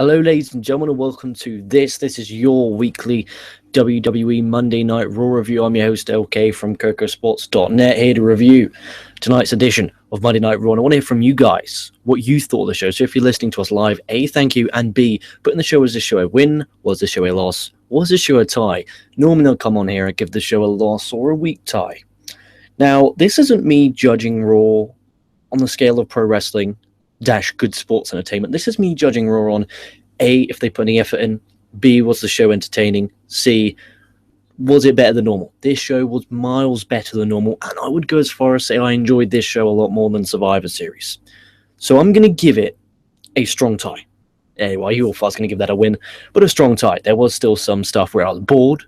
Hello, ladies and gentlemen, and welcome to this. This is your weekly WWE Monday Night Raw review. I'm your host, LK from KocoSports.net, here to review tonight's edition of Monday Night Raw. And I want to hear from you guys what you thought of the show. So if you're listening to us live, A, thank you, and B, put in the show, was the show a win? Was the show a loss? Was the show a tie? Normally I'll come on here and give the show a loss or a weak tie. Now, this isn't me judging Raw on the scale of pro wrestling -- good sports entertainment. This is me judging Raw on A, if they put any effort in, B, was the show entertaining, C, was it better than normal? This show was miles better than normal, and I would go as far as say I enjoyed this show a lot more than Survivor Series. So I'm going to give it a strong tie. Anyway, you all thought I was going to give that a win, but a strong tie. There was still some stuff where I was bored,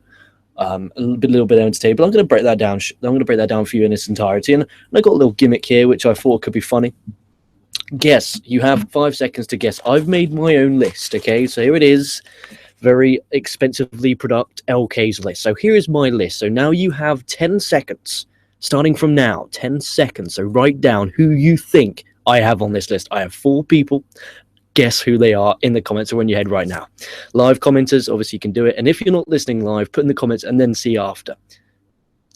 a little bit entertaining, but I'm going to break that down. I'm going to break that down for you in its entirety, and I got a little gimmick here, which I thought could be funny. Guess. You have 5 seconds to guess. I've made my own list, okay? So here it is. Very expensively product LK's list. So here is my list. So now you have 10 seconds. Starting from now, 10 seconds. So write down who you think I have on this list. I have 4 people. Guess who they are in the comments or in your head right now. Live commenters, obviously you can do it. And if you're not listening live, put in the comments and then see after.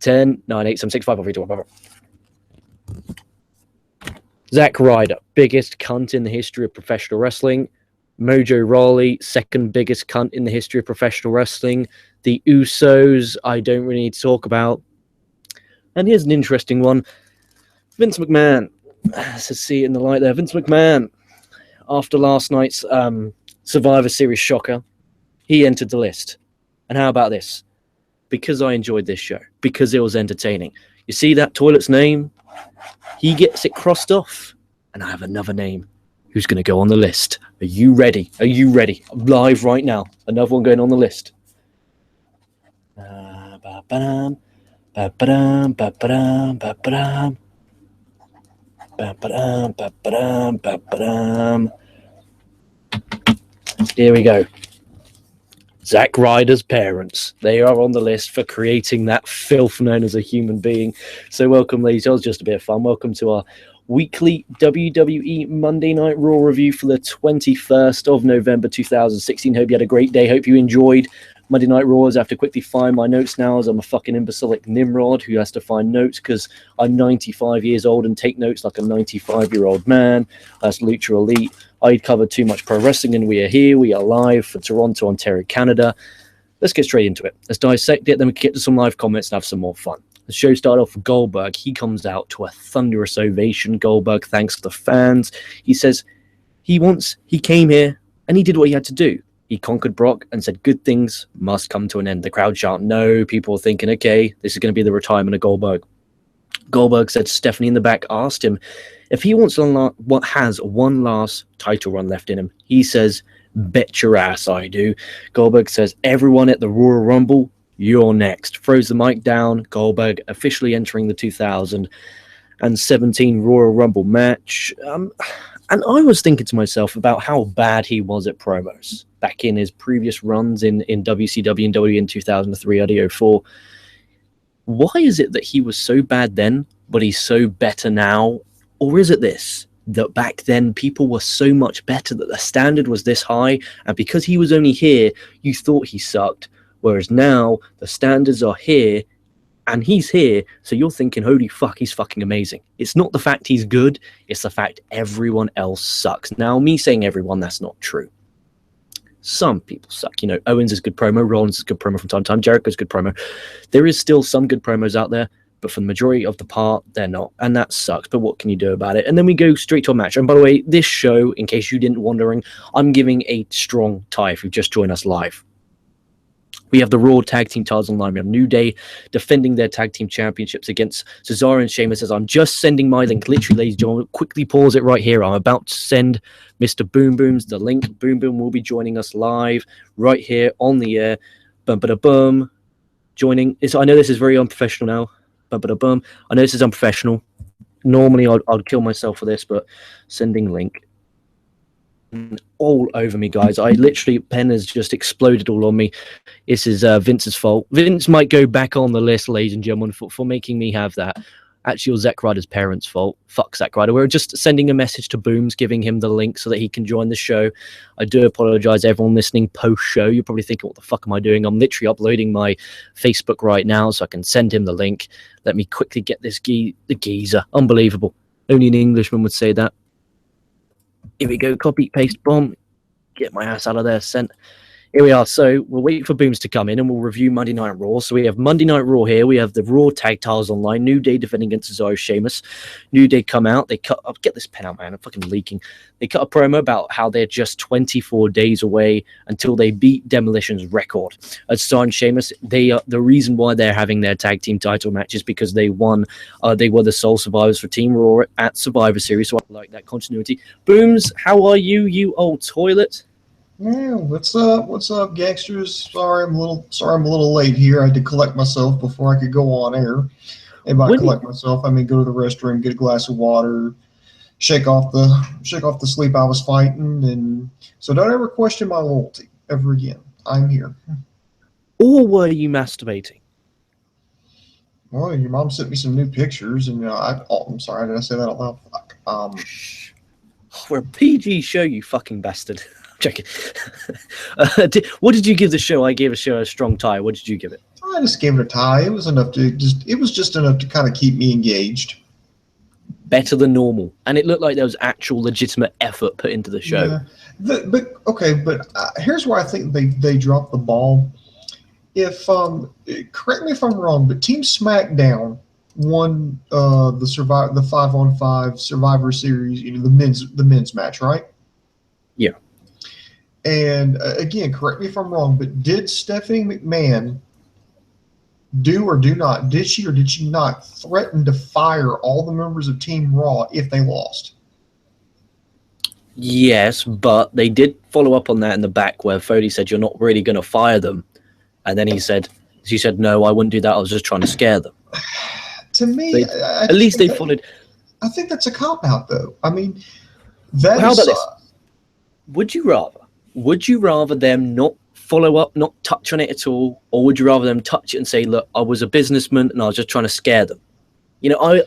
10, 9, 8, 7, 6, 5, 4, 3, 2, 1, Zack Ryder, biggest cunt in the history of professional wrestling. Mojo Rawley, second biggest cunt in the history of professional wrestling. The Usos, I don't really need to talk about. And here's an interesting one. Vince McMahon. Let's see it in the light there. Vince McMahon, after last night's Survivor Series shocker, he entered the list. And how about this? Because I enjoyed this show. Because it was entertaining. You see that toilet's name? He gets it crossed off, and I have another name who's going to go on the list. Are you ready? Are you ready? I'm live right now. Another one going on the list. Here we go. Zack Ryder's parents. They are on the list for creating that filth known as a human being. So welcome, ladies. That was just a bit of fun. Welcome to our weekly WWE Monday Night Raw review for the 21st of November 2016. Hope you had a great day. Hope you enjoyed Monday Night Raw. I have to quickly find my notes now as I'm a fucking imbecilic Nimrod who has to find notes because I'm 95 years old and take notes like a 95-year-old man. That's Lucha Elite. I covered too much pro wrestling, and we are here. We are live for Toronto, Ontario, Canada. Let's get straight into it. Let's dissect it, then we can get to some live comments and have some more fun. The show started off with Goldberg. He comes out to a thunderous ovation. Goldberg thanks the fans. He says he came here and he did what he had to do. He conquered Brock and said good things must come to an end. The crowd chant no. People are thinking, okay, this is going to be the retirement of Goldberg. Goldberg said Stephanie in the back asked him if he has one last title run left in him. He says, bet your ass I do. Goldberg says, everyone at the Royal Rumble, you're next. Throws the mic down. Goldberg officially entering the 2017 Royal Rumble match. And I was thinking to myself about how bad he was at promos back in his previous runs in WCW and WWE in 2003, 2004. Why is it that he was so bad then, but he's so better now? Or is it this, that back then people were so much better that the standard was this high, and because he was only here, you thought he sucked, whereas now the standards are here, and he's here, so you're thinking, holy fuck, he's fucking amazing. It's not the fact he's good, it's the fact everyone else sucks. Now, me saying everyone, that's not true. Some people suck. You know, Owens is good promo, Rollins is good promo from time to time, Jericho's good promo. There is still some good promos out there, but for the majority of the part, they're not. And that sucks, but what can you do about it? And then we go straight to a match. And by the way, this show, in case you didn't wondering, I'm giving a strong tie if you've just joined us live. We have the Raw Tag Team titles online. We have New Day defending their Tag Team Championships against Cesaro and Sheamus. As I'm just sending my link, literally, ladies and gentlemen, quickly pause it right here. I'm about to send Mr. Boom Boom's the link. Boom Boom will be joining us live right here on the air. Bum-ba-da-bum. Joining. I know this is very unprofessional now. Bum-ba-da-bum. I know this is unprofessional. Normally, I'd kill myself for this, but sending link. All over me, guys. I literally, pen has just exploded all on me. This is Vince's fault. Vince might go back on the list, ladies and gentlemen, for making me have that. actually it was Zack Ryder's parents' fault. Fuck Zack Ryder. We're just sending a message to Booms, giving him the link so that he can join the show. I do apologize, everyone listening post-show. You're probably thinking, what the fuck am I doing? I'm literally uploading my Facebook right now so I can send him the link. Let me quickly get this the geezer. Unbelievable. Only an Englishman would say that. Here we go. Copy, paste, bomb. Get my ass out of there. Sent. Here we are. So we'll wait for Booms to come in and we'll review Monday Night Raw. So we have Monday Night Raw here. We have the Raw tag titles online. New Day defending against Cesaro, Sheamus. New Day come out. They cut. I'll get this pen out, man. I'm fucking leaking. They cut a promo about how they're just 24 days away until they beat Demolition's record. As Cesaro and Sheamus, they are the reason why they're having their tag team title matches because they won. They were the sole survivors for Team Raw at Survivor Series. So I like that continuity. Booms, how are you? You old toilet. Yeah, what's up? What's up, gangsters? Sorry, I'm a little late here. I had to collect myself before I could go on air. And by collect myself, I mean go to the restroom, get a glass of water, shake off the sleep I was fighting, and so don't ever question my loyalty ever again. I'm here. Or were you masturbating? Well, your mom sent me some new pictures, and I'm sorry, did I say that out loud? Fuck. We're a PG show, you fucking bastard. Checking. What did you give the show? I gave the show a strong tie. What did you give it? I just gave it a tie. It was enough to just enough to kind of keep me engaged. Better than normal, and it looked like there was actual legitimate effort put into the show. Yeah. But here's where I think they dropped the ball. If correct me if I'm wrong, but Team SmackDown won the 5-on-5 Survivor Series, the men's match, right? Yeah. And again, correct me if I'm wrong, but did Stephanie McMahon did she or did she not threaten to fire all the members of Team Raw if they lost? Yes, but they did follow up on that in the back where Foley said, you're not really going to fire them. And then she said, no, I wouldn't do that. I was just trying to scare them. To me, at least they followed. I think that's a cop-out, though. I mean, how about this? Would you rather them not follow up, not touch on it at all, or would you rather them touch it and say, look, I was a businessman and I was just trying to scare them? You know,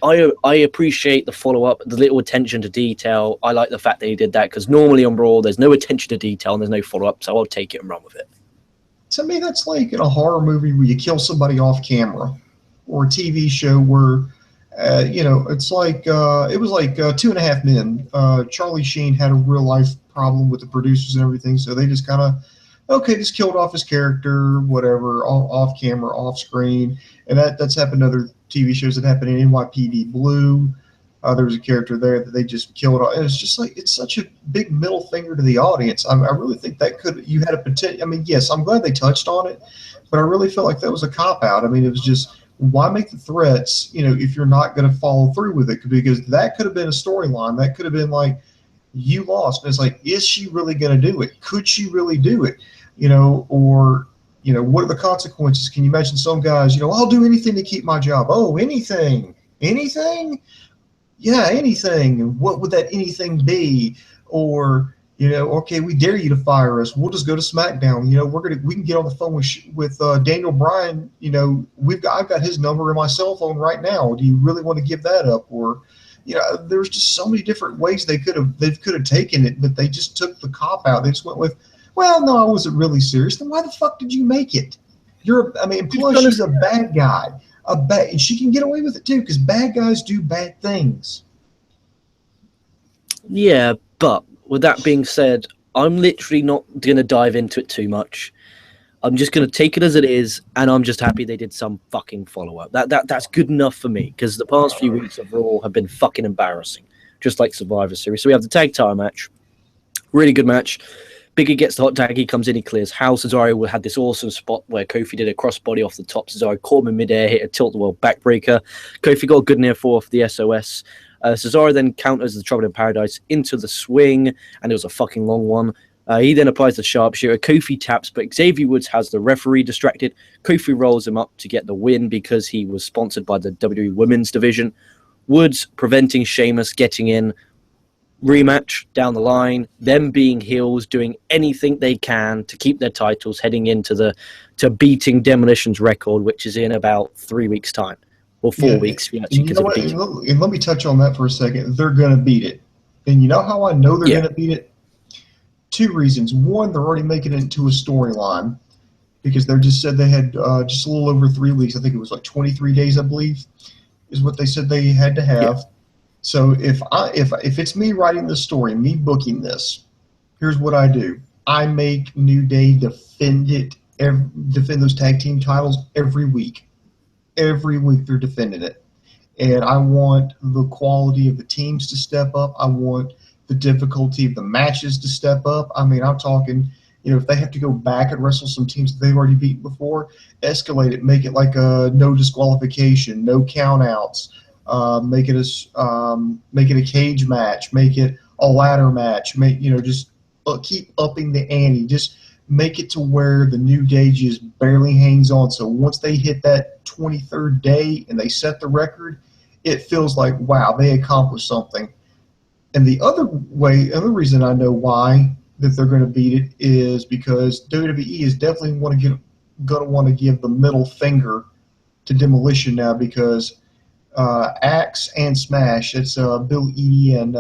I appreciate the follow-up, the little attention to detail. I like the fact that he did that because normally on Raw, there's no attention to detail and there's no follow-up, so I'll take it and run with it. To me, that's like in a horror movie where you kill somebody off camera or a TV show where, it's like it was like 2.5 Men. Charlie Sheen had a real-life problem with the producers and everything, so they just kind of just killed off his character, whatever, off camera, off screen, and that's happened to other TV shows. That happened in NYPD Blue. There was a character there that they just killed off. And it's just like it's such a big middle finger to the audience. I really think that you had a potential. I mean, yes, I'm glad they touched on it, but I really felt like that was a cop out. I mean, it was just why make the threats, if you're not going to follow through with it, because that could have been a storyline. That could have been like, you lost. And it's like, is she really going to do it? Could she really do it? Or, what are the consequences? Can you imagine some guys, I'll do anything to keep my job. Oh, anything? Yeah, anything. And what would that anything be? Or, okay, we dare you to fire us. We'll just go to SmackDown. We can get on the phone with Daniel Bryan. I've got his number in my cell phone right now. Do you really want to give that up? Or, there's just so many different ways they could have taken it, but they just took the cop out. They just went with, well, no, I wasn't really serious. Then why the fuck did you make it? Plus she's a bad guy. And she can get away with it too, because bad guys do bad things. Yeah, but with that being said, I'm literally not going to dive into it too much. I'm just going to take it as it is, and I'm just happy they did some fucking follow-up. That's good enough for me, because the past few weeks of Raw have been fucking embarrassing, just like Survivor Series. So we have the tag title match. Really good match. Biggie gets the hot tag. He comes in, he clears house. Cesaro had this awesome spot where Kofi did a crossbody off the top. Cesaro caught him in midair, hit a tilt-the-world backbreaker. Kofi got a good near fall for the SOS. Cesaro then counters the Trouble in Paradise into the swing, and it was a fucking long one. He then applies the sharpshooter. Kofi taps, but Xavier Woods has the referee distracted. Kofi rolls him up to get the win because he was sponsored by the WWE Women's Division. Woods preventing Sheamus getting in. Rematch down the line, them being heels, doing anything they can to keep their titles, heading into to beating Demolition's record, which is in about 3 weeks' time. or 4 weeks if you actually And you know consider what? PG. And let me touch on that for a second. They're going to beat it. And you know how I know they're going to beat it? 2 reasons. One, they're already making it into a storyline because they just said they had just a little over 3 weeks. I think it was like 23 days, I believe, is what they said they had to have. Yeah. So if it's me writing this story, me booking this, here's what I do. I make New Day defend those tag team titles every week. Every week they're defending it. And I want the quality of the teams to step up. I want the difficulty of the matches to step up. I mean, I'm talking, if they have to go back and wrestle some teams that they've already beaten before, escalate it, make it like a no disqualification, no countouts, make it a cage match, make it a ladder match, just keep upping the ante, just make it to where the New Day just barely hangs on. So once they hit that 23rd day and they set the record, it feels like, wow, they accomplished something. And the other reason I know why that they're going to beat it is because WWE is definitely going to want to give the middle finger to Demolition now because Axe and Smash, it's Bill Eadie and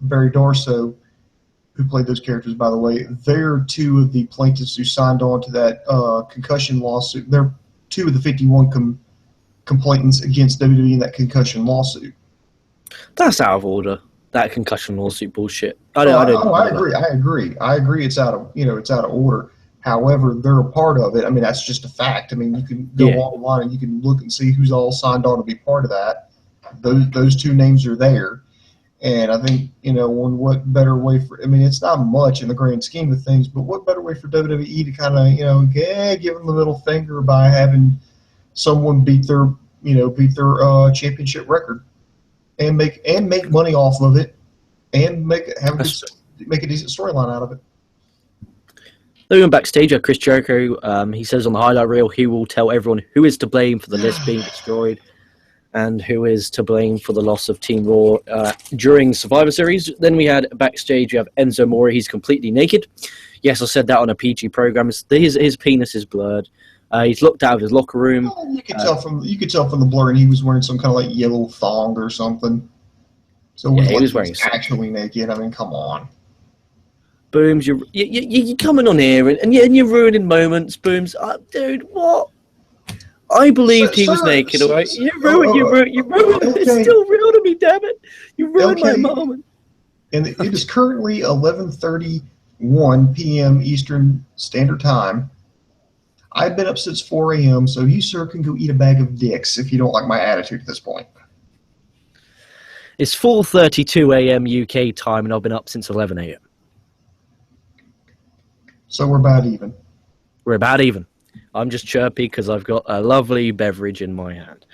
Barry Darso, who played those characters, by the way. They're 2 of the plaintiffs who signed on to that concussion lawsuit. They're 2 of the 51 complainants against WWE in that concussion lawsuit. That's out of order. That concussion lawsuit bullshit. I agree. It's out of order. However, they're a part of it. I mean, that's just a fact. I mean, you can go online and you can look and see who's all signed on to be part of that. Those 2 names are there. And I think, what better way it's not much in the grand scheme of things, but what better way for WWE to kind of, give them the middle finger by having someone beat their championship record and make money off of it and make a decent storyline out of it. Then we went backstage at Chris Jericho. He says on the highlight reel he will tell everyone who is to blame for the list being destroyed and who is to blame for the loss of Team Raw during Survivor Series. Then we had backstage, we have Enzo Amore. He's completely naked. Yes, I said that on a PG program. His penis is blurred. He's looked out of his locker room. Oh, you could tell from the blurring he was wearing some kind of like yellow thong or something. So he was wearing actually naked. I mean, come on. Booms, you're coming on here and you're ruining moments. Booms, dude, what? I believed he was naked, all right? You ruined it. It's still real to me, damn it. You ruined my moment. And it is currently 11:31 p.m. Eastern Standard Time. I've been up since 4 a.m., so you, sir, can go eat a bag of dicks if you don't like my attitude at this point. It's 4:32 a.m. UK time, and I've been up since 11 a.m. So we're about even. We're about even. I'm just chirpy because I've got a lovely beverage in my hand.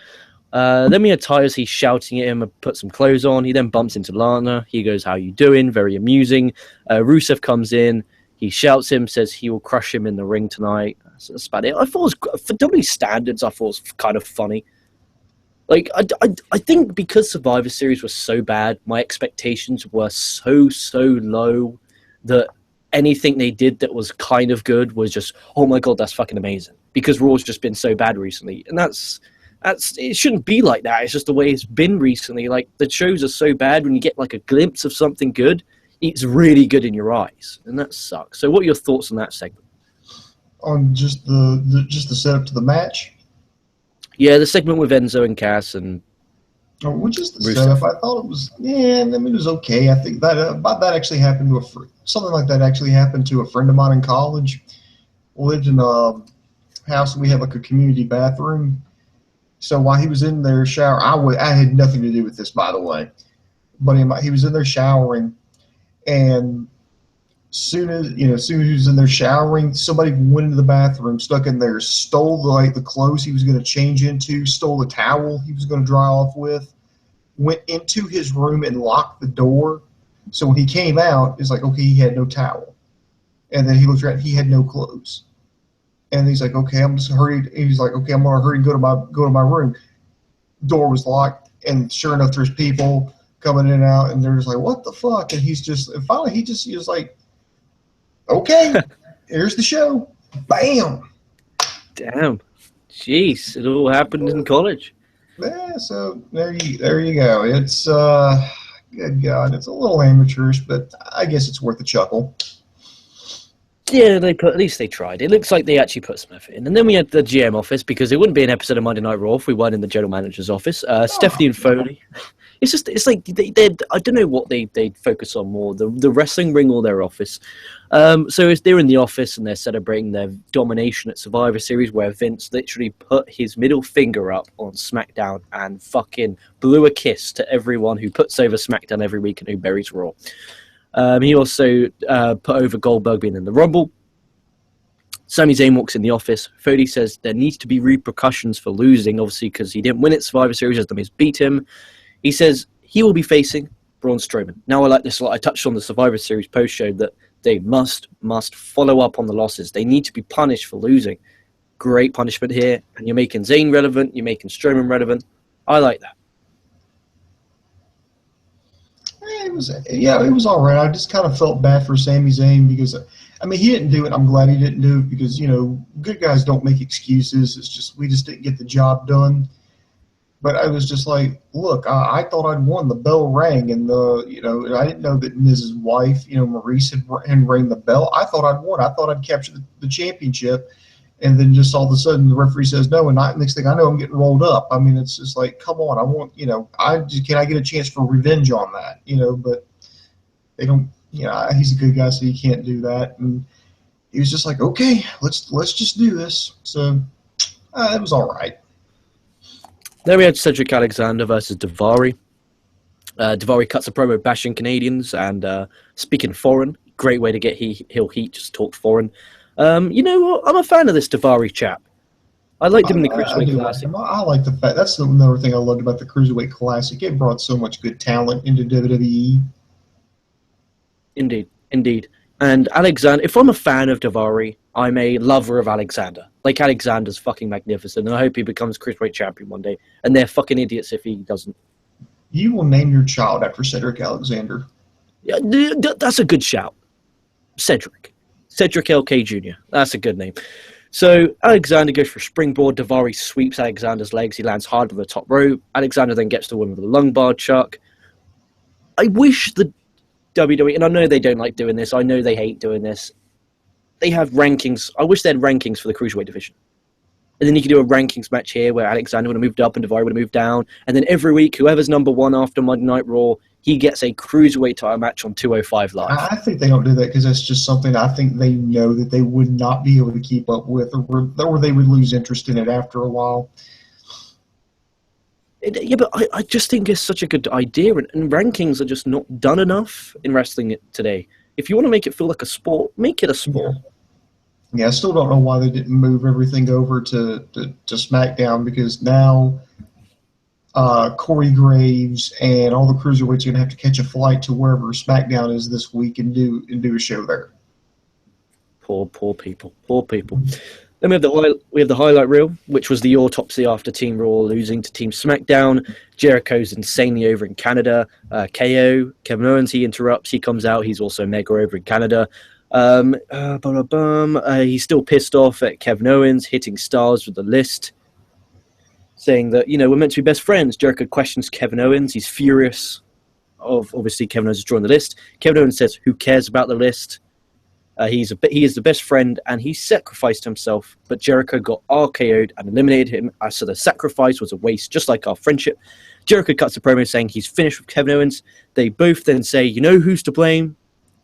Then we had Tyus. He's shouting at him and put some clothes on. He then bumps into Lana. He goes, "How you doing?" Very amusing. Rusev comes in. He shouts him, says he will crush him in the ring tonight. So that's about it. I thought it was, for WWE standards, I thought it was kind of funny. Like, I think because Survivor Series was so bad, my expectations were so low that anything they did that was kind of good was just, oh my god, that's fucking amazing. Because Raw's just been so bad recently. And that's it shouldn't be like that. It's just the way it's been recently. Like, the shows are so bad when you get like a glimpse of something good, it's really good in your eyes. And that sucks. So what are your thoughts on that segment? On just the setup to the match? Yeah, the segment with Enzo and Cass and which is the setup. I thought it was, it was okay. I think that that actually happened to something like that actually happened to a friend of mine in college. We lived in a house and we had like a community bathroom. So while he was in there showering, I had nothing to do with this, by the way. But he was in there showering, and soon as he was in there showering, somebody went into the bathroom, stuck in there, stole the clothes he was going to change into, stole the towel he was going to dry off with, went into his room and locked the door. So when he came out, it's like, okay, he had no towel, and then he looked around, he had no clothes, and he's like, okay, I'm just hurried. He's like, okay, I'm gonna hurry and go to my room. Door was locked, and sure enough, there's people coming in and out, and they're just like, what the fuck? And finally he was like, okay, here's the show. Bam. Damn. Jeez, it all happened in college. Yeah, so there you go. It's good God, it's a little amateurish, but I guess it's worth a chuckle. Yeah, at least they tried. It looks like they actually put some effort in. And then we had the GM office, because it wouldn't be an episode of Monday Night Raw if we weren't in the general manager's office. Stephanie and Foley. It's like they I don't know what they focus on more, the wrestling ring or their office. So they're in the office and they're celebrating their domination at Survivor Series, where Vince literally put his middle finger up on SmackDown and fucking blew a kiss to everyone who puts over SmackDown every week and who buries Raw. He also put over Goldberg being in the Rumble. Sami Zayn walks in the office. Foley says there needs to be repercussions for losing, obviously, because he didn't win at Survivor Series as the Miz beat him. He says he will be facing Braun Strowman. Now, I like this a lot. I touched on the Survivor Series post-show that they must follow up on the losses. They need to be punished for losing. Great punishment here. And you're making Zayn relevant. You're making Strowman relevant. I like that. It was all right. I just kind of felt bad for Sami Zayn because, I mean, he didn't do it. I'm glad he didn't do it because, good guys don't make excuses. It's just we just didn't get the job done. But I was just like, look, I thought I'd won. The bell rang, and I didn't know that Mrs. Wife, Maurice had rang the bell. I thought I'd won. I thought I'd captured the championship, and then just all of a sudden the referee says no, and next thing I know I'm getting rolled up. I mean, it's just like, come on, I want, can I get a chance for revenge on that? But they don't. He's a good guy, so he can't do that. And he was just like, okay, let's just do this. So it was all right. Then we had Cedric Alexander versus Daivari. Daivari cuts a promo bashing Canadians and speaking foreign. Great way to get heel heat, just talk foreign. You know what? I'm a fan of this Daivari chap. I liked him in the Cruiserweight Classic. I like the fact. That's another thing I loved about the Cruiserweight Classic. It brought so much good talent into WWE. Indeed. And Alexander, if I'm a fan of Daivari, I'm a lover of Alexander. Like, Alexander's fucking magnificent, and I hope he becomes Cruiserweight champion one day. And they're fucking idiots if he doesn't. You will name your child after Cedric Alexander. Yeah, that's a good shout. Cedric LK Jr. That's a good name. So Alexander goes for a springboard. Daivari sweeps Alexander's legs. He lands hard on the top rope. Alexander then gets the win with a lungbar chuck. I wish the WWE, and I know they don't like doing this. I know they hate doing this. They have rankings. I wish they had rankings for the Cruiserweight division. And then you could do a rankings match here where Alexander would have moved up and Daivari would have moved down. And then every week, whoever's number one after Monday Night Raw, he gets a Cruiserweight title match on 205 Live. I think they don't do that because that's just something I think they know that they would not be able to keep up with, or they would lose interest in it after a while. Yeah, but I just think it's such a good idea, and rankings are just not done enough in wrestling today. If you want to make it feel like a sport, make it a sport. Yeah, I still don't know why they didn't move everything over to SmackDown, because now Corey Graves and all the Cruiserweights are going to have to catch a flight to wherever SmackDown is this week and do a show there. Poor people. Then we have the highlight reel, which was the autopsy after Team Raw losing to Team SmackDown. Jericho's insanely over in Canada. KO, Kevin Owens, he interrupts. He comes out. He's also mega over in Canada. He's still pissed off at Kevin Owens, hitting Styles with the list, saying that, we're meant to be best friends. Jericho questions Kevin Owens. He's furious. Obviously, Kevin Owens is drawing the list. Kevin Owens says, who cares about the list? He is the best friend, and he sacrificed himself, but Jericho got RKO'd and eliminated him, so the sacrifice was a waste, just like our friendship. Jericho cuts a promo saying he's finished with Kevin Owens. They both then say, you know who's to blame?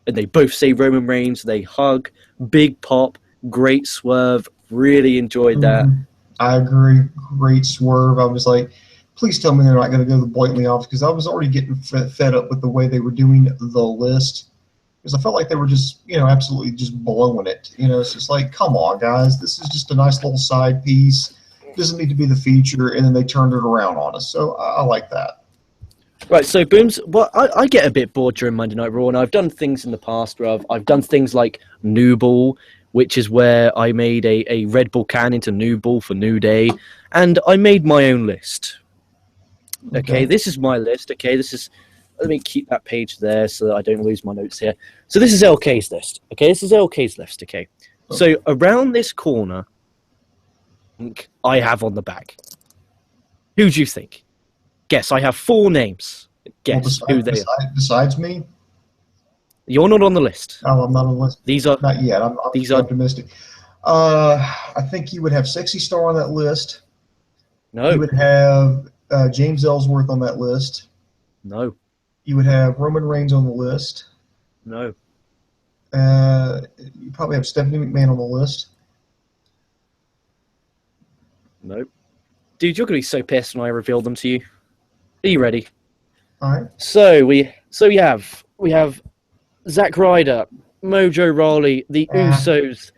And they both say Roman Reigns. They hug. Big pop. Great swerve. Really enjoyed that. I agree. Great swerve. I was like, please tell me they're not going to go the blatantly off, because I was already getting fed up with the way they were doing the list. Because I felt like they were just, absolutely just blowing it. It's just like, come on, guys. This is just a nice little side piece. It doesn't need to be the feature. And then they turned it around on us. So I like that. Right, so Booms, well, I get a bit bored during Monday Night Raw, and I've done things in the past where I've done things like New Ball, which is where I made a Red Bull can into New Ball for New Day, and I made my own list. Okay, this is my list. Okay, let me keep that page there so that I don't lose my notes here. So this is LK's list. Okay, this is LK's list. Okay, so around this corner, I have on the back Who do you think? Guess. I have 4 names. Guess who they are. Besides me? You're not on the list. No, I'm not on the list. These are not yet. I'm optimistic. I think you would have Sexy Star on that list. No. You would have James Ellsworth on that list. No. You would have Roman Reigns on the list. No. You probably have Stephanie McMahon on the list. Nope. Dude, you're going to be so pissed when I reveal them to you. Are you ready? All right. So we have Zack Ryder, Mojo Rawley, the Usos,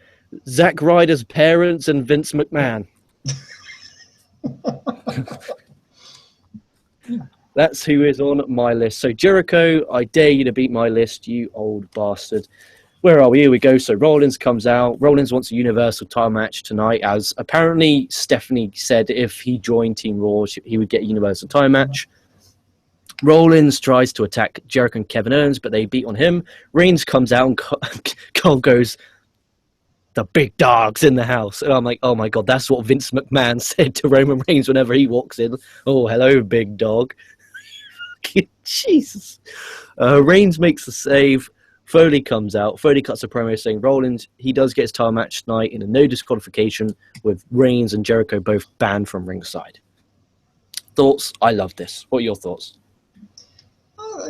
Zack Ryder's parents, and Vince McMahon. That's who is on my list. So Jericho, I dare you to beat my list, you old bastard. Where are we? Here we go. So Rollins comes out. Rollins wants a Universal title match tonight, as apparently Stephanie said if he joined Team Raw, he would get a Universal title match. Rollins tries to attack Jericho and Kevin Owens, but they beat on him. Reigns comes out and Cole goes, "The big dog's in the house." And I'm like, oh my God, that's what Vince McMahon said to Roman Reigns whenever he walks in. Oh, hello, big dog. Jesus. Reigns makes the save. Foley comes out. Foley cuts a promo saying Rollins, he does get his title match tonight in a no disqualification, with Reigns and Jericho both banned from ringside. Thoughts? I love this. What are your thoughts?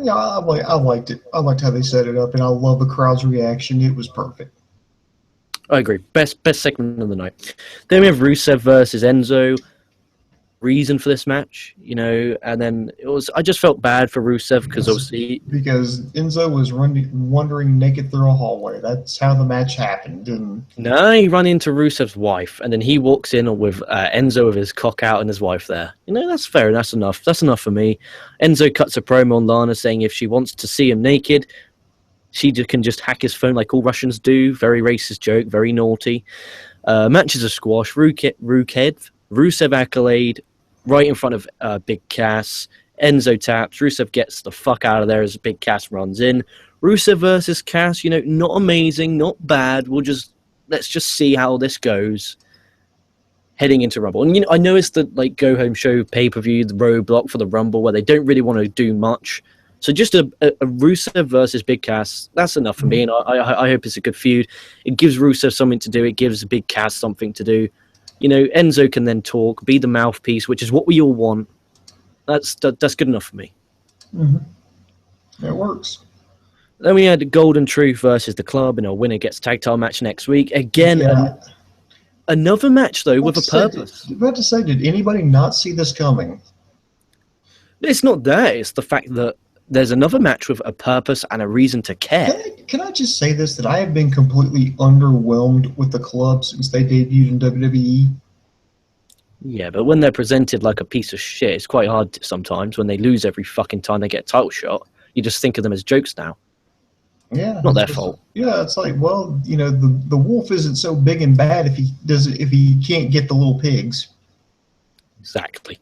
Yeah, I liked it. I liked how they set it up, and I love the crowd's reaction. It was perfect. I agree. Best segment of the night. Then we have Rusev versus Enzo. Reason for this match, and then I just felt bad for Rusev because Enzo was wandering naked through a hallway. That's how the match happened. No, he ran into Rusev's wife, and then he walks in with Enzo with his cock out and his wife there. That's fair, and that's enough. That's enough for me. Enzo cuts a promo on Lana saying if she wants to see him naked, she can just hack his phone like all Russians do. Very racist joke, very naughty. Matches a squash. Rusev accolade right in front of Big Cass. Enzo taps. Rusev gets the fuck out of there as Big Cass runs in. Rusev versus Cass, not amazing, not bad. Let's just see how this goes heading into Rumble. And I know it's the go home show pay-per-view, the roadblock for the Rumble, where they don't really want to do much. So just a Rusev versus Big Cass, that's enough for me, and I hope it's a good feud. It gives Rusev something to do. It gives Big Cass something to do. Enzo can then talk, be the mouthpiece, which is what we all want. That's good enough for me. Mm-hmm. It works. Then we had Golden Truth versus the Club in a winner gets tag title match next week. Again, another match, though, with a purpose. About to say, did anybody not see this coming? It's not that. It's the fact that there's another match with a purpose and a reason to care. Can I just say this, that I have been completely underwhelmed with the Club since they debuted in WWE? Yeah, but when they're presented like a piece of shit, it's quite hard sometimes when they lose every fucking time they get a title shot. You just think of them as jokes now. Yeah. Not their fault. Yeah, it's like, well, the wolf isn't so big and bad if he can't get the little pigs. Exactly.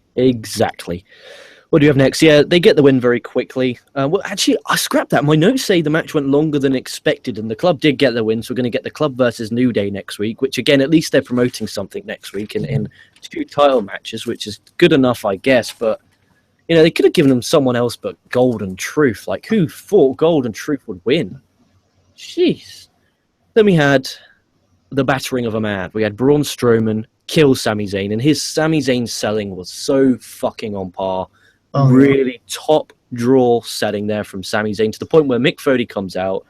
What do you have next? Yeah, they get the win very quickly. Well, actually, I scrapped that. My notes say the match went longer than expected, and the Club did get the win, so we're going to get the Club versus New Day next week, which, again, at least they're promoting something next week in 2 title matches, which is good enough, I guess. But, they could have given them someone else but Golden Truth. Like, who thought Golden Truth would win? Jeez. Then we had the battering of a man. We had Braun Strowman kill Sami Zayn, and his Sami Zayn selling was so fucking on par. Really top draw setting there from Sami Zayn, to the point where Mick Foley comes out,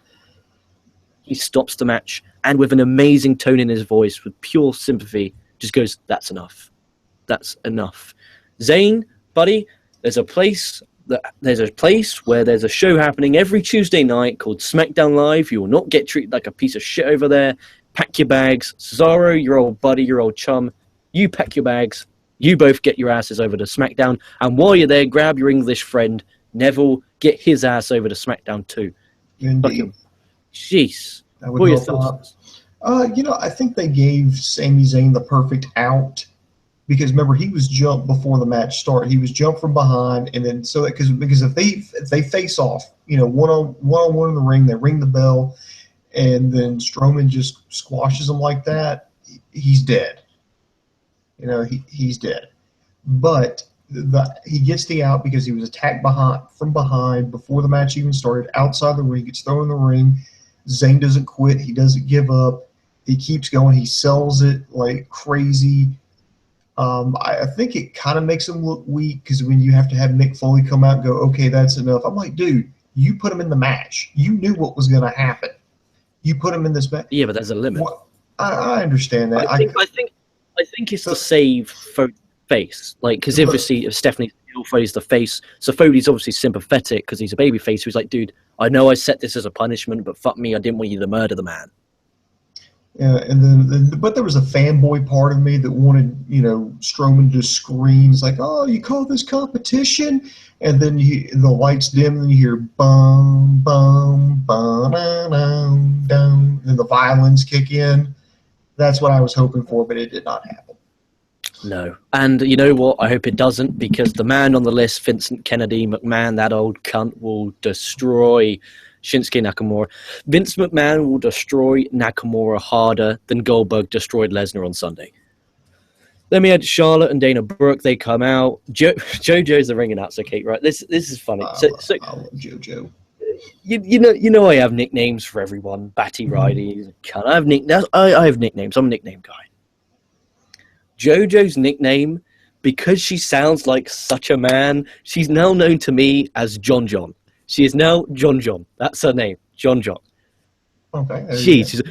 he stops the match, and with an amazing tone in his voice, with pure sympathy, just goes, "That's enough. That's enough." Zayn, buddy, there's a place where there's a show happening every Tuesday night called SmackDown Live. You will not get treated like a piece of shit over there. Pack your bags. Cesaro, your old buddy, your old chum, you pack your bags. You both get your asses over to SmackDown, and while you're there, grab your English friend, Neville, get his ass over to SmackDown too. Indeed. Jeez. What are your thoughts? I think they gave Sami Zayn the perfect out, because remember, he was jumped before the match started. He was jumped from behind, and then because if they face off, one on one in the ring, they ring the bell, and then Strowman just squashes him like that, he's dead. He's dead. But he gets the out because he was attacked from behind before the match even started. Outside the ring, gets thrown in the ring. Zayn doesn't quit. He doesn't give up. He keeps going. He sells it like crazy. I think it kind of makes him look weak because when you have to have Mick Foley come out and go, okay, that's enough. I'm like, dude, you put him in the match. You knew what was going to happen. You put him in this match. Yeah, but there's a limit. Well, I understand that. I think it's to save Foley's face, like because obviously if Stephanie Foley's the face, so Foley's obviously sympathetic because he's a baby face. Who's like, dude, I know I set this as a punishment, but fuck me, I didn't want you to murder the man. Yeah, but there was a fanboy part of me that wanted, Strowman to scream. It's like, oh, you call this competition? And then the lights dim, and you hear bum, bum, bum, dum, dum, and the violins kick in. That's what I was hoping for, but it did not happen. No. And you know what? I hope it doesn't, because the man on the list, Vincent Kennedy McMahon, that old cunt, will destroy Shinsuke Nakamura. Vince McMahon will destroy Nakamura harder than Goldberg destroyed Lesnar on Sunday. Then we had Charlotte and Dana Brooke. They come out. JoJo's the ring announcer, Kate, right? This is funny. I love JoJo. You know I have nicknames for everyone. Batty Riley. I have nicknames. I'm a nickname guy. JoJo's nickname, because she sounds like such a man, she's now known to me as John John. She is now John John. That's her name, John John. Okay. She's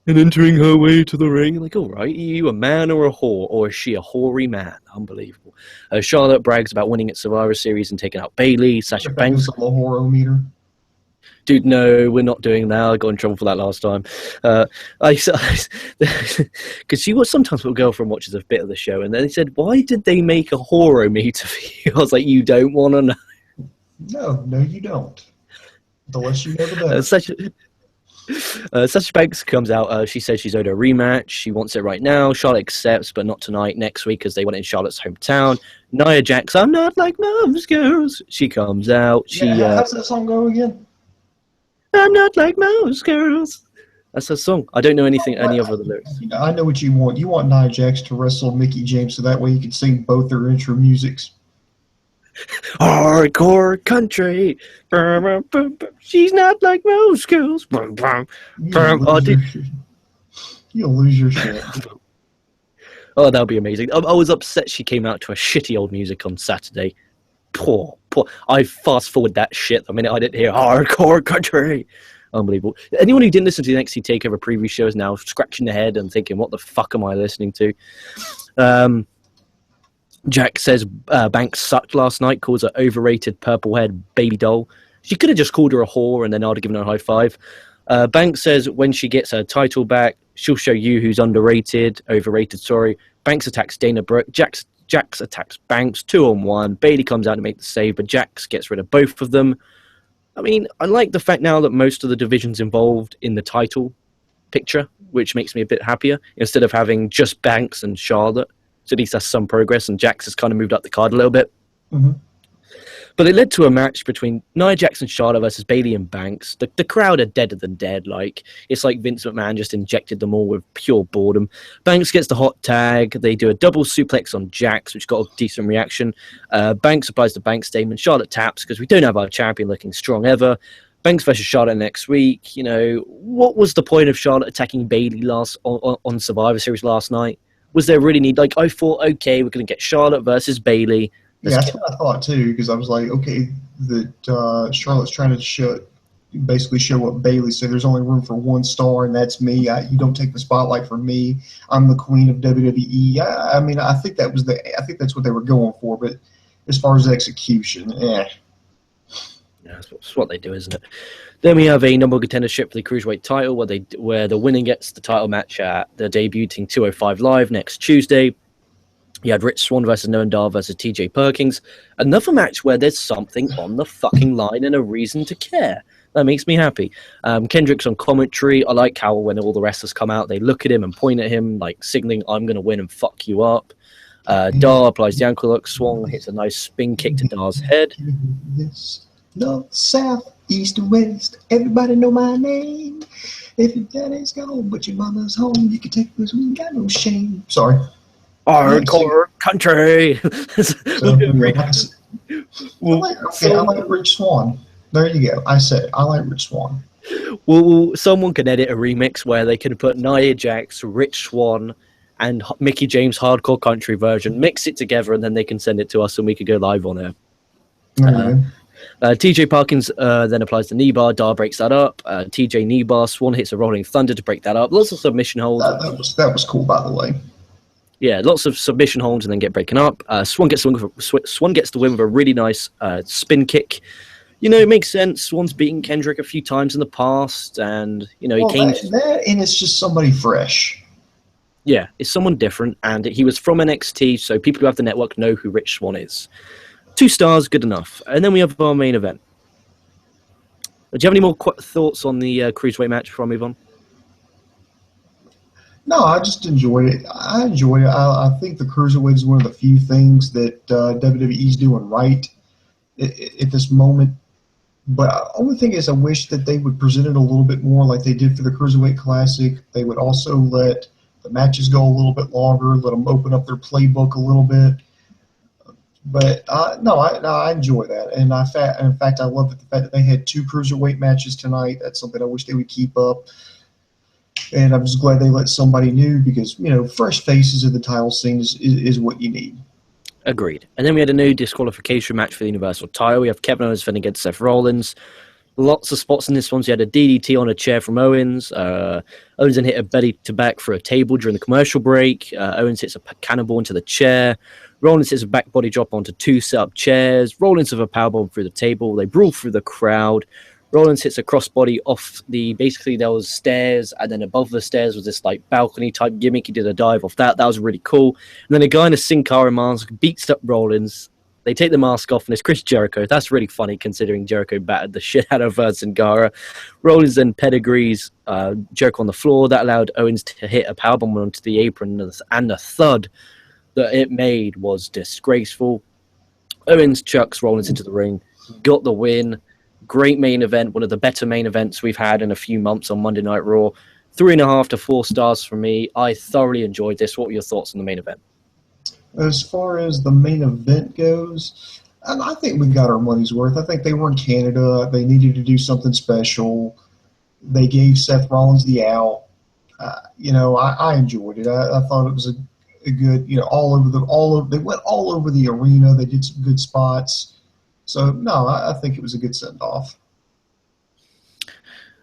and entering her way to the ring. Like, all right, are you a man or a whore, or is she a hoary man? Unbelievable. Charlotte brags about winning at Survivor Series and taking out Bayley. Sasha Banks. A horometer. Dude, no, we're not doing that. I got in trouble for that last time. Because sometimes my girlfriend watches a bit of the show, and then they said, "Why did they make a horometer for you?" I was like, "You don't want to know." No, you don't. Unless you never know. Sasha Banks comes out. She says she's owed a rematch. She wants it right now. Charlotte accepts, but not tonight. Next week, because they want it in Charlotte's hometown. Nia Jax, I'm not like most girls. She comes out. How's that song go again? I'm not like most girls. That's her song. I don't know any other of the lyrics. I know what you want. You want Nia Jax to wrestle Mickie James so that way you can sing both their intro musics. Hardcore country. She's not like most girls. You'll lose your shit. Oh, that would be amazing. I was upset she came out to a shitty old music on Saturday. Poor. I fast forward that shit the minute I didn't hear hardcore country. Unbelievable. Anyone who didn't listen to the NXT TakeOver preview show is now scratching their head and thinking, what the fuck am I listening to? Jack says Banks sucked last night, calls her overrated purple-haired baby doll. She could have just called her a whore and then I'd have given her a high five. Banks says when she gets her title back, she'll show you who's overrated, sorry. Banks attacks Dana Brooke. Jax attacks Banks 2-on-1. Bayley comes out to make the save, but Jax gets rid of both of them. I mean, I like the fact now that most of the division's involved in the title picture, which makes me a bit happier, instead of having just Banks and Charlotte. So at least that's some progress, and Jax has kind of moved up the card a little bit. Mm-hmm. But it led to a match between Nia Jax and Charlotte versus Bayley and Banks. The crowd are deader than dead. It's like Vince McMahon just injected them all with pure boredom. Banks gets the hot tag. They do a double suplex on Jax, which got a decent reaction. Banks applies the Banks statement. Charlotte taps because we don't have our champion looking strong ever. Banks versus Charlotte next week. What was the point of Charlotte attacking Bayley on Survivor Series last night? Was there really need? I thought, okay, we're going to get Charlotte versus Bayley. That's what I thought too, because I was like, okay, that Charlotte's trying to show up Bayley, so there's only room for one star, and that's me. You don't take the spotlight from me. I'm the queen of WWE. I mean, I think that's what they were going for, but as far as execution, Yeah, that's what they do, isn't it? Then we have a number one contendership for the Cruiserweight title, where the winner gets the title match at the debuting 205 Live next Tuesday. You had Rich Swann versus Noam Dar versus TJ Perkins. Another match where there's something on the fucking line and a reason to care. That makes me happy. Kendrick's on commentary. I like how when all the wrestlers come out, they look at him and point at him, like signaling, I'm going to win and fuck you up. Dar applies the ankle lock. Swan hits a nice spin kick to Dar's head. Yes. North, south, east, and west. Everybody know my name. If your daddy's gone, but your mama's home, you can take this. We ain't got no shame. Sorry. Yeah, so, Hardcore country. We'll so do a you know, re- we'll, I so, like Rich Swan. There you go. I said it. I like Rich Swan. someone can edit a remix where they can put Nia Jax, Rich Swan, and Mickey James hardcore country version, mix it together, and then they can send it to us, and we could go live on air. There you go. TJ Parkins then applies the knee bar. Dar breaks that up. TJ knee bar. Swan hits a rolling thunder to break that up. Lots of submission holds. That was cool, by the way. Yeah, lots of submission holds and then get broken up. Swan gets the win with a really nice spin kick. You know, it makes sense. Swan's beaten Kendrick a few times in the past, and you know he came. That and it's just somebody fresh. Yeah, it's someone different, and he was from NXT, so people who have the network know who Rich Swan is. 2 stars, good enough. And then we have our main event. Do you have any more thoughts on the Cruiserweight match before I move on? No, I just enjoyed it. I enjoyed it. I think the Cruiserweight is one of the few things that WWE is doing right at this moment. But the only thing is I wish that they would present it a little bit more like they did for the Cruiserweight Classic. They would also let the matches go a little bit longer, let them open up their playbook a little bit. But I enjoy that, and in fact, I love the fact that they had 2 cruiserweight matches tonight. That's something I wish they would keep up, and I'm just glad they let somebody new because fresh faces of the title scene is what you need. Agreed. And then we had a new disqualification match for the Universal title. We have Kevin Owens defending against Seth Rollins. Lots of spots in this one. So you had a DDT on a chair from Owens. Owens then hit a belly to back for a table during the commercial break. Owens hits a cannonball into the chair. Rollins hits a back body drop onto 2 set-up chairs. Rollins with a powerbomb through the table. They brawl through the crowd. Rollins hits a crossbody off basically there was stairs, and then above the stairs was this like balcony type gimmick. He did a dive off that. That was really cool. And then a guy in a Sin Cara mask beats up Rollins. They take the mask off, and it's Chris Jericho. That's really funny considering Jericho battered the shit out of Sin Cara. Rollins then pedigrees Jericho on the floor. That allowed Owens to hit a powerbomb onto the apron, and the thud that it made was disgraceful. Owens chucks Rollins into the ring, got the win. Great main event, one of the better main events we've had in a few months on Monday Night Raw. 3.5 to 4 stars from me. I thoroughly enjoyed this. What were your thoughts on the main event? As far as the main event goes, I think we got our money's worth. I think they were in Canada. They needed to do something special. They gave Seth Rollins the out. I enjoyed it. I thought it was a good, they went all over the arena. They did some good spots. So no, I think it was a good send off.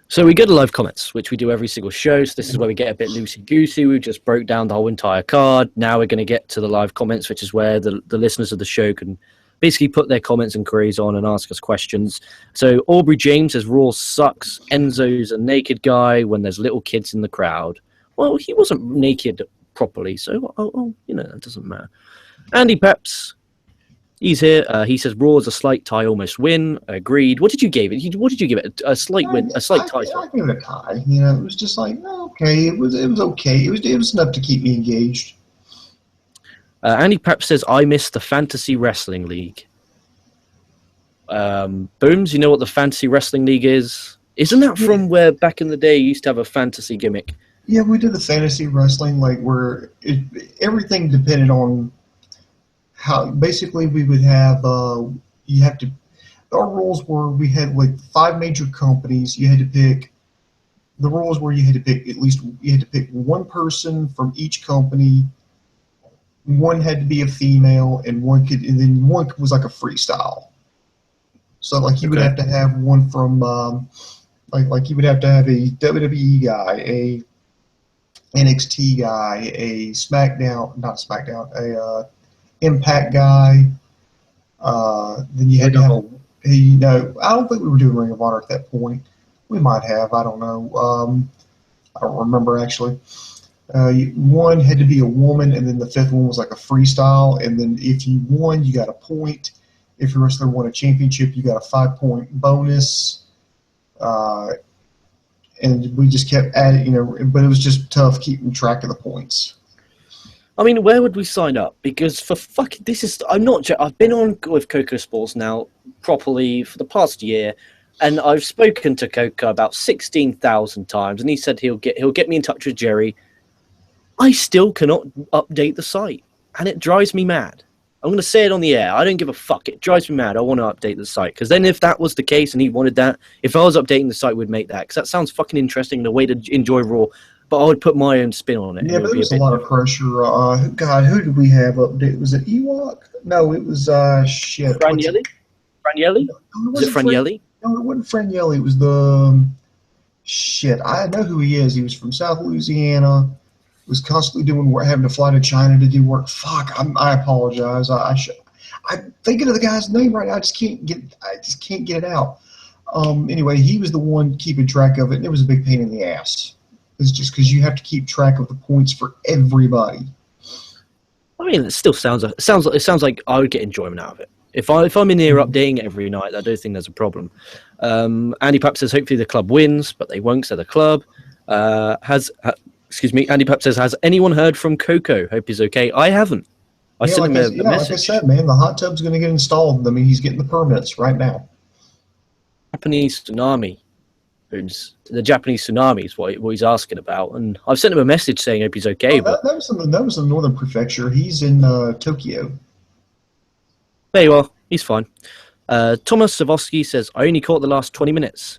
So we go to live comments, which we do every single show. So this is where we get a bit loosey-goosey. We just broke down the whole entire card. Now we're going to get to the live comments, which is where the listeners of the show can basically put their comments and queries on and ask us questions. So Aubrey James says, Raw sucks. Enzo's a naked guy when there's little kids in the crowd. Well, he wasn't naked properly, so that doesn't matter. Andy Peps, he's here. He says Raw is a slight tie, almost win. Agreed. What did you give it? What did you give it? A slight win, a slight tie. I gave it a tie. It was just like okay. It was okay. It was enough to keep me engaged. Andy Peps says I missed the Fantasy Wrestling League. Booms, you know what the Fantasy Wrestling League is? Isn't that from where back in the day you used to have a fantasy gimmick? Yeah, we did the fantasy wrestling, like where everything depended on how. Basically, we would have our rules were we had like 5 major companies. You had to pick. The rules were you had to pick one person from each company. One had to be a female, and then one was like a freestyle. So like you would have to have one from like you would have to have a WWE guy, a NXT guy, a Impact guy. Then you had to have I don't think we were doing Ring of Honor at that point. We might have. I don't know. I don't remember actually. One had to be a woman, and then the 5th one was like a freestyle. And then if you won, you got a point. If your wrestler won a championship, you got a 5-point bonus. And we just kept adding, but it was just tough keeping track of the points. I mean, where would we sign up? Because I've been on with KocoSports now properly for the past year, and I've spoken to Koco about 16,000 times, and he said he'll get me in touch with Jerry. I still cannot update the site. and it drives me mad. I'm going to say it on the air. I don't give a fuck. It drives me mad. I want to update the site. Because then if that was the case and he wanted that, if I was updating the site, we'd make that. Because that sounds fucking interesting and a way to enjoy Raw. But I would put my own spin on it. Yeah, but there was a lot of pressure. God, who did we have update? Was it Ewok? No, it was, shit. Franielli? Franielli? No, Was it Franielli? No, it wasn't Franielli. It was the... Shit, I know who he is. He was from South Louisiana. Was constantly having to fly to China to do work. Fuck, I apologize. I'm thinking of the guy's name right now. I just can't get it out. Anyway, he was the one keeping track of it, and it was a big pain in the ass. It's just because you have to keep track of the points for everybody. I mean, it still sounds like I would get enjoyment out of it. If I'm in here updating it every night, I don't think there's a problem. Andy Papp says hopefully the club wins, but they won't. So the club Excuse me, Andy Papp says, has anyone heard from Koco? Hope he's okay. I haven't. I sent him a message. Like I said, man, the hot tub's going to get installed. I mean, he's getting the permits right now. Japanese tsunami. The Japanese tsunami is what he's asking about. And I've sent him a message saying hope he's okay. That was in the Northern Prefecture. He's in Tokyo. There you are. He's fine. Thomas Savosky says, I only caught the last 20 minutes.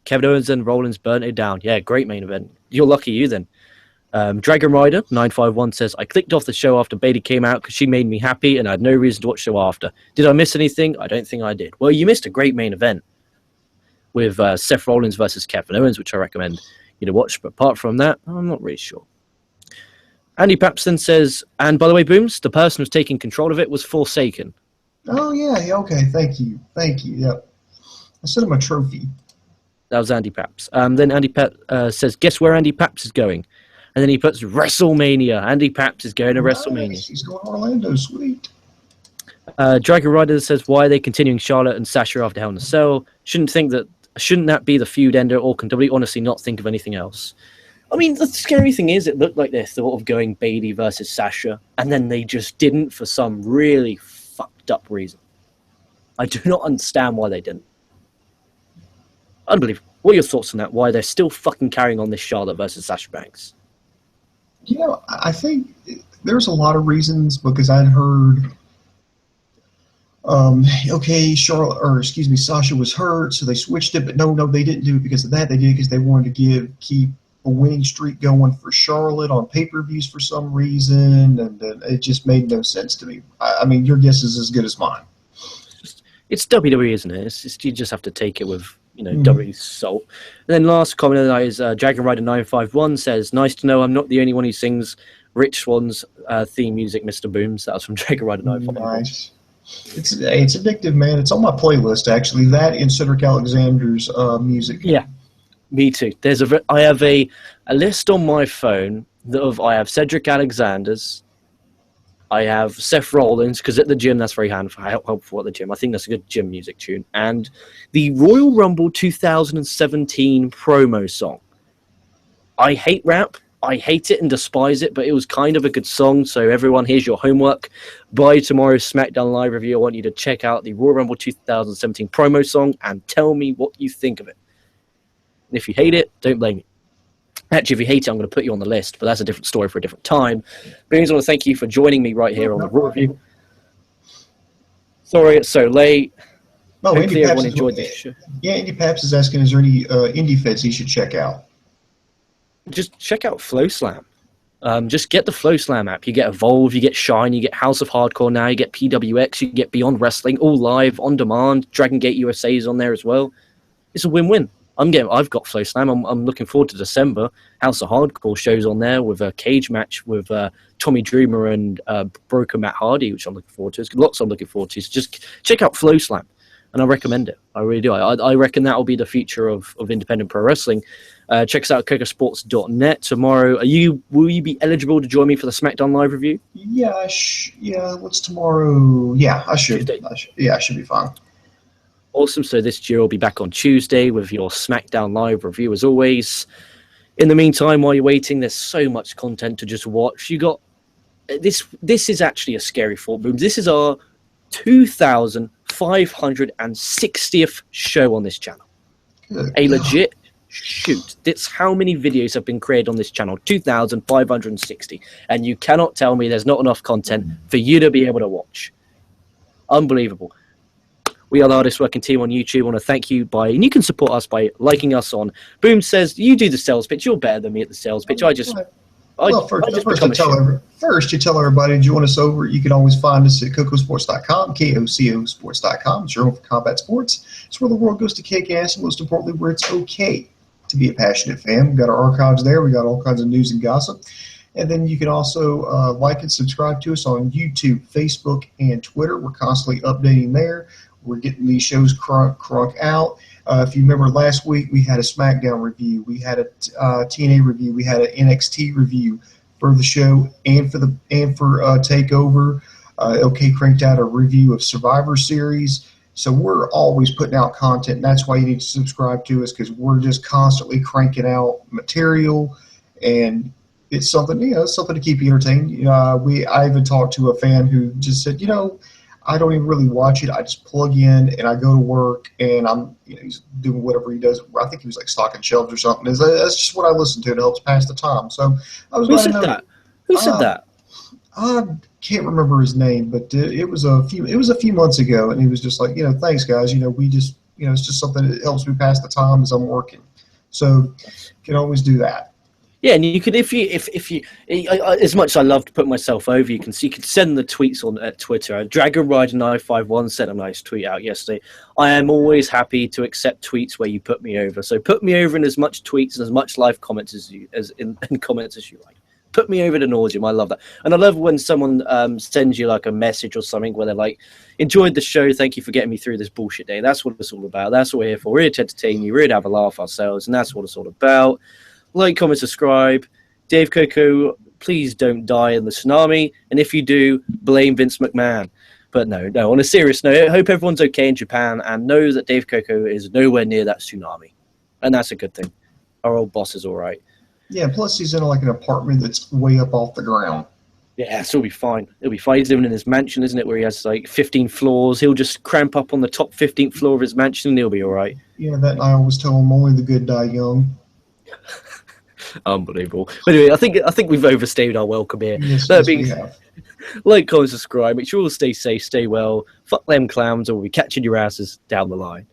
Kevin Owens and Rollins burnt it down. Yeah, great main event. You're lucky you then. Dragon Rider 951 says, I clicked off the show after Bailey came out because she made me happy and I had no reason to watch the show after. Did I miss anything? I don't think I did. Well, you missed a great main event with Seth Rollins versus Kevin Owens, which I recommend you to watch. But apart from that, I'm not really sure. Andy Papston says, and by the way, Booms, the person who's taking control of it was Forsaken. Oh, yeah. Okay. Thank you. Yep. I sent him a trophy. That was Andy Paps. Then Andy Paps says, guess where Andy Paps is going? And then he puts WrestleMania. Andy Paps is going to WrestleMania. He's going to Orlando. Sweet. Dragon Rider says, why are they continuing Charlotte and Sasha after Hell in a Cell? Shouldn't that be the feud ender, or can WWE honestly not think of anything else? I mean, the scary thing is it looked like they thought of going Bayley versus Sasha, and then they just didn't for some really fucked up reason. I do not understand why they didn't. Unbelievable. What are your thoughts on that? Why they're still fucking carrying on this Charlotte versus Sasha Banks? You know, I think there's a lot of reasons, because I'd heard, Sasha was hurt, so they switched it, but no, they didn't do it because of that. They did it because they wanted to keep a winning streak going for Charlotte on pay-per-views for some reason, and it just made no sense to me. I mean, your guess is as good as mine. It's WWE, isn't it? You just have to take it with, WWE's salt. And then last comment of the night is Dragon Rider 951 says, nice to know I'm not the only one who sings Rich Swan's theme music, Mr. Booms. That was from Dragon Rider 951. Nice. It's addictive, man. It's on my playlist, actually. That and Cedric Alexander's music. Yeah, me too. I have a list on my phone I have Cedric Alexander's. I have Seth Rollins, because at the gym, that's very helpful at the gym. I think that's a good gym music tune. And the Royal Rumble 2017 promo song. I hate rap. I hate it and despise it, but it was kind of a good song. So everyone, here's your homework. By tomorrow's SmackDown Live review, I want you to check out the Royal Rumble 2017 promo song and tell me what you think of it. And if you hate it, don't blame me. Actually, if you hate it, I'm going to put you on the list, but that's a different story for a different time. But I just want to thank you for joining me right here on the Raw Review. Sorry it's so late. Oh, hopefully everyone enjoyed this show. Yeah, Andy Paps is asking, is there any indie feds he should check out? Just check out Flow Slam. Just get the Flow Slam app. You get Evolve, you get Shine, you get House of Hardcore now, you get PWX, you get Beyond Wrestling, all live, on demand. Dragon Gate USA is on there as well. It's a win-win. I've got Flow Slam. I'm looking forward to December. House of Hardcore shows on there with a cage match with Tommy Dreamer and Broker Matt Hardy, which I'm looking forward to. There's lots I'm looking forward to. So just check out Flow Slam, and I recommend it. I really do. I reckon that will be the future of independent pro wrestling. Check us out at KocoSports.net tomorrow. Will you be eligible to join me for the SmackDown Live review? Yeah. What's tomorrow? Yeah, I should. I should be fine. Awesome. So this year will be back on Tuesday with your SmackDown Live review as always. In the meantime, while you're waiting, there's so much content to just watch. You got this. This is actually a scary thought, Boom. This is our 2,560th show on this channel. Good a God. legit shoot, that's how many videos have been created on this channel, 2,560, and you cannot tell me there's not enough content for you to be able to watch. Unbelievable. We are the hardest working team on YouTube. I want to thank you and you can support us by liking us on. Boom says, you do the sales pitch. You're better than me at the sales pitch. First you tell everybody, do you want us over? You can always find us at KocoSports.com, KocoSports.com. It's your home for combat sports. It's where the world goes to kick ass, and most importantly, where it's okay to be a passionate fan. We've got our archives there. We got all kinds of news and gossip. And then you can also like and subscribe to us on YouTube, Facebook, and Twitter. We're constantly updating there. We're getting these shows crunk out. If you remember last week, we had a SmackDown review. We had a TNA review. We had an NXT review for the show and for TakeOver. LK cranked out a review of Survivor Series. So we're always putting out content, and that's why you need to subscribe to us, because we're just constantly cranking out material, and it's something, something to keep you entertained. I even talked to a fan who just said, I don't even really watch it. I just plug in and I go to work, and I'm, he's doing whatever he does. I think he was like stocking shelves or something. That's just what I listen to. It helps pass the time. So I was. Who said that? Who said that? I can't remember his name, but it was a few months ago, and he was just like, thanks guys. We just, it's just something that helps me pass the time as I'm working. So you can always do that. Yeah, and you could, if you, as much as I love to put myself over, you can send the tweets on Twitter. Dragon Rider 951 sent a nice tweet out yesterday. I am always happy to accept tweets where you put me over. So put me over in as much tweets and as much live comments as you comments as you like. Put me over to nauseam. I love that, and I love when someone sends you like a message or something where they're like, "Enjoyed the show. Thank you for getting me through this bullshit day." That's what it's all about. That's what we're here for. We're here to entertain you. We're here to have a laugh ourselves, and that's what it's all about. Like, comment, subscribe. Dave Koco, please don't die in the tsunami. And if you do, blame Vince McMahon. But no, on a serious note, I hope everyone's okay in Japan, and know that Dave Koco is nowhere near that tsunami. And that's a good thing. Our old boss is all right. Yeah, plus he's in like an apartment that's way up off the ground. Yeah, so it'll be fine. It'll be fine. He's living in his mansion, isn't it, where he has like 15 floors. He'll just cramp up on the top 15th floor of his mansion, and he'll be all right. Yeah, that I always tell him, only the good die young. Unbelievable. But anyway, I think we've overstayed our welcome here. Yes, we have. Like, comment, subscribe. Make sure you all stay safe, stay well. Fuck them clowns, or we'll be catching your asses down the line.